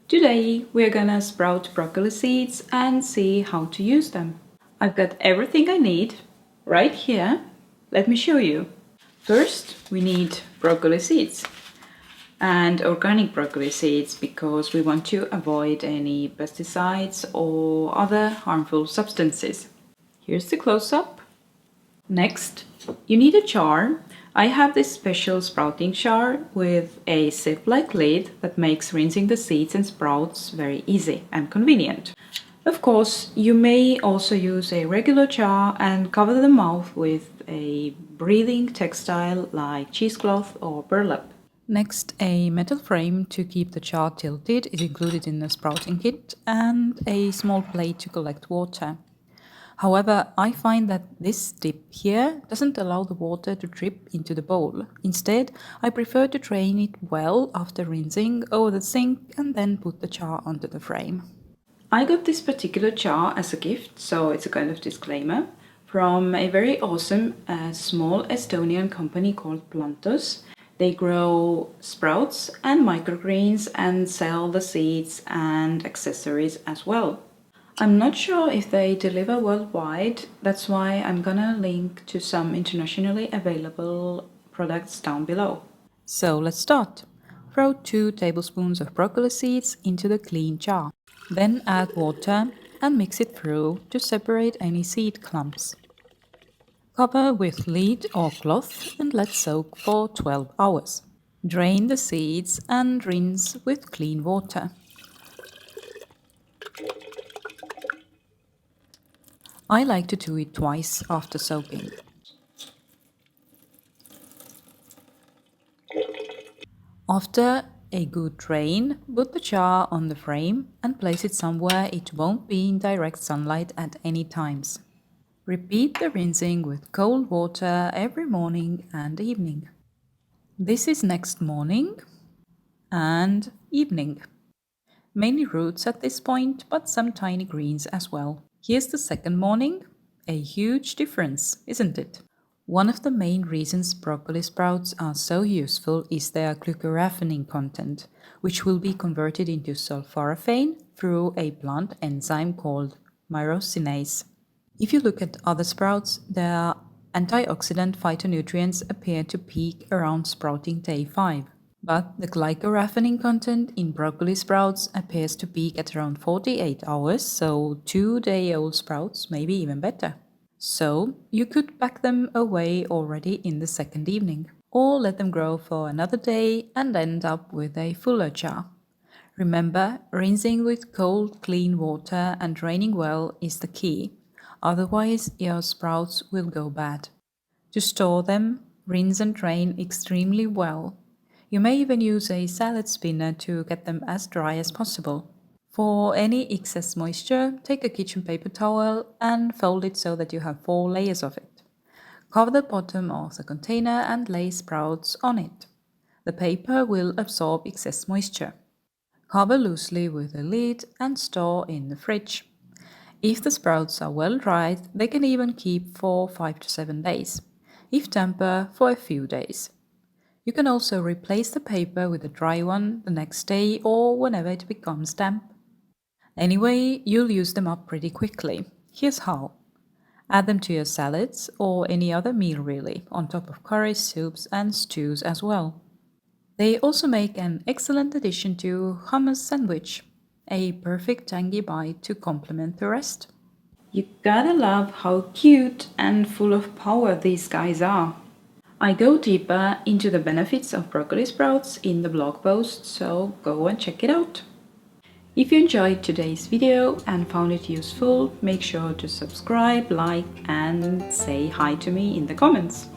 Today we're gonna sprout broccoli seeds and see how to use them. I've got everything I need right here. Let me show you. First we need broccoli seeds and organic broccoli seeds because we want to avoid any pesticides or other harmful substances. Here's the close-up. Next, you need a jar. I have this special sprouting jar with a zip-like lid that makes rinsing the seeds and sprouts very easy and convenient. Of course, you may also use a regular jar and cover the mouth with a breathing textile like cheesecloth or burlap. Next, a metal frame to keep the jar tilted is included in the sprouting kit and a small plate to collect water. However, I find that this tip here doesn't allow the water to drip into the bowl. Instead, I prefer to drain it well after rinsing over the sink and then put the jar onto the frame. I got this particular jar as a gift, so it's a kind of disclaimer, from a very awesome small Estonian company called Plantus. They grow sprouts and microgreens and sell the seeds and accessories as well. I'm not sure if they deliver worldwide, that's why I'm gonna link to some internationally available products down below. So let's start. Throw 2 tablespoons of broccoli seeds into the clean jar. Then add water and mix it through to separate any seed clumps. Cover with lid or cloth and let soak for 12 hours. Drain the seeds and rinse with clean water. I like to do it twice after soaking. After a good drain, put the jar on the frame and place it somewhere it won't be in direct sunlight at any times. Repeat the rinsing with cold water every morning and evening. This is next morning and evening. Mainly roots at this point, but some tiny greens as well. Here's the second morning. A huge difference, isn't it? One of the main reasons broccoli sprouts are so useful is their 𝐥𝐟𝐼𝐥𝐢𝐚 content, which will be converted into sulforaphane through a plant enzyme called myrosinase. If you look at other sprouts, their antioxidant phytonutrients appear to peak around sprouting day 5. But the 𝐥𝐟𝐼𝐴 content in broccoli sprouts appears to peak at around 48 hours, so 2-day-old sprouts may be even better. So you could pack them away already in the second evening, or let them grow for another day and end up with a fuller jar. Remember, rinsing with cold, clean water and draining well is the key, otherwise your sprouts will go bad. To store them, rinse and drain extremely well. You may even use a salad spinner to get them as dry as possible. For any excess moisture, take a kitchen paper towel and fold it so that you have 4 layers of it. Cover the bottom of the container and lay sprouts on it. The paper will absorb excess moisture. Cover loosely with a lid and store in the fridge. If the sprouts are well dried, they can even keep for 5 to 7 days. If damper, for a few days. You can also replace the paper with a dry one the next day or whenever it becomes damp. Anyway, you'll use them up pretty quickly. Here's how. Add them to your salads or any other meal really, on top of curries, soups and stews as well. They also make an excellent addition to hummus sandwich, a perfect tangy bite to complement the rest. You gotta love how cute and full of power these guys are. I go deeper into the benefits of broccoli sprouts in the blog post, so go and check it out. If you enjoyed today's video and found it useful, make sure to subscribe, like and say hi to me in the comments.